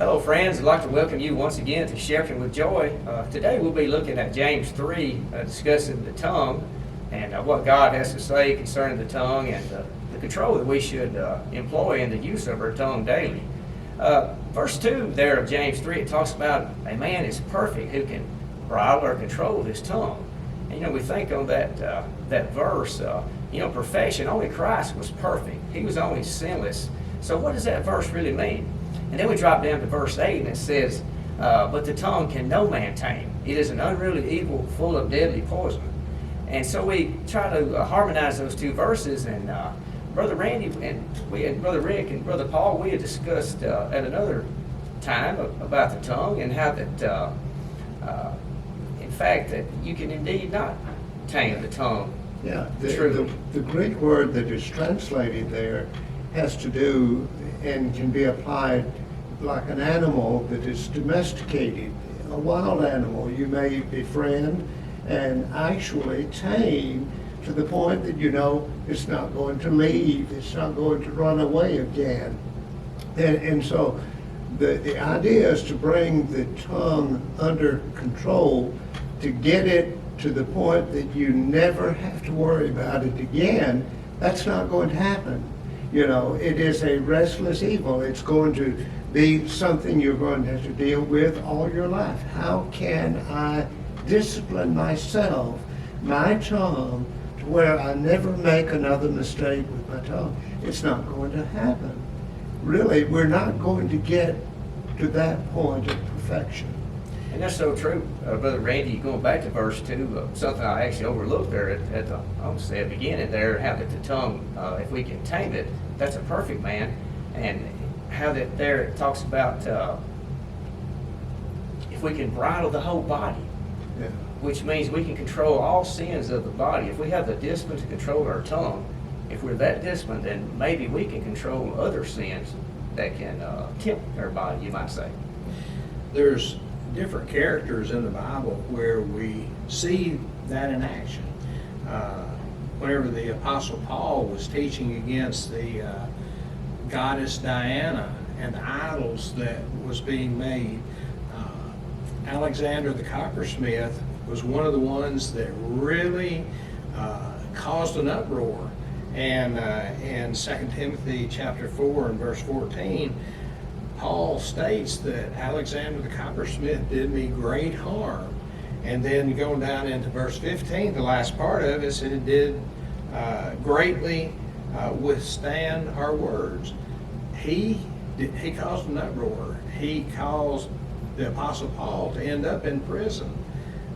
Hello friends, I'd like to welcome you once again to Shepherding with Joy. Today we'll be looking at James 3, discussing the tongue and what God has to say concerning the tongue and the control that we should employ in the use of our tongue daily. Verse 2 there of James 3, it talks about a man is perfect who can bridle or control his tongue. And we think on that verse, perfection, only Christ was perfect. He was only sinless. So what does that verse really mean? And then we drop down to verse 8 and it says, but the tongue can no man tame. It is an unruly evil full of deadly poison. And so we try to harmonize those two verses, and Brother Randy and we and Brother Rick and Brother Paul, we had discussed at another time about the tongue and how that, in fact, that you can indeed not tame the tongue. Yeah, the Greek word that is translated there has to do and can be applied like an animal that is domesticated, a wild animal you may befriend and actually tame to the point that it's not going to leave, it's not going to run away again. And so the idea is to bring the tongue under control, to get it to the point that you never have to worry about it again. That's not going to happen. It is a restless evil. It's going to be something you're going to have to deal with all your life. How can I discipline myself, my tongue, to where I never make another mistake with my tongue? It's not going to happen. Really, we're not going to get to that point of perfection. And that's so true, Brother Randy. Going back to verse 2, something I actually overlooked there at the beginning there, how that the tongue, if we can tame it, that's a perfect man. And how that there it talks about if we can bridle the whole body, Yeah. which means we can control all sins of the body. If we have the discipline to control our tongue, if we're that disciplined, then maybe we can control other sins that can tempt our body, you might say. There's different characters in the Bible where we see that in action. Whenever the Apostle Paul was teaching against the goddess Diana and the idols that was being made, Alexander the coppersmith was one of the ones that really caused an uproar. And in 2 Timothy chapter 4 and verse 14, Paul states that Alexander the coppersmith did me great harm. And then going down into verse 15, the last part of it said it did greatly withstand our words. He caused an uproar. He caused the Apostle Paul to end up in prison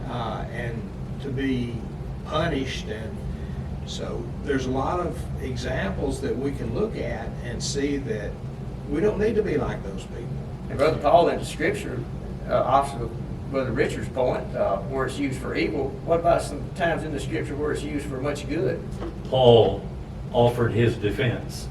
and to be punished. And so there's a lot of examples that we can look at and see that we don't need to be like those people. And Brother Paul in the Scripture, opposite of Brother Richard's point, where it's used for evil, what about some times in the Scripture where it's used for much good? Paul offered his defense.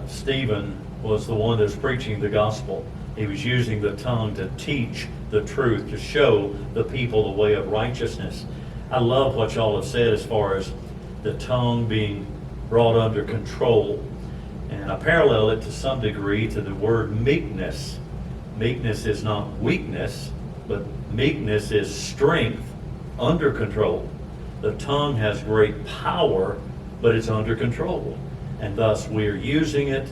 Stephen was the one that was preaching the gospel. He was using the tongue to teach the truth, to show the people the way of righteousness. I love what y'all have said as far as the tongue being brought under control. And I parallel it to some degree to the word meekness. Meekness is not weakness, but meekness is strength under control. The tongue has great power, but it's under control. And thus we are using it,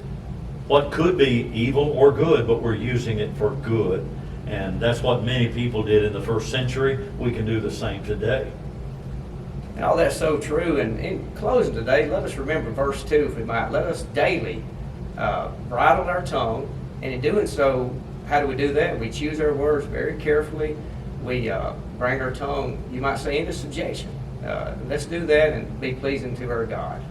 what could be evil or good, but we're using it for good. And that's what many people did in the first century. We can do the same today. And all that's so true. And in closing today, let us remember verse 2, if we might. Let us daily bridle our tongue. And in doing so, how do we do that? We choose our words very carefully. We bring our tongue, you might say, into subjection. Let's do that and be pleasing to our God.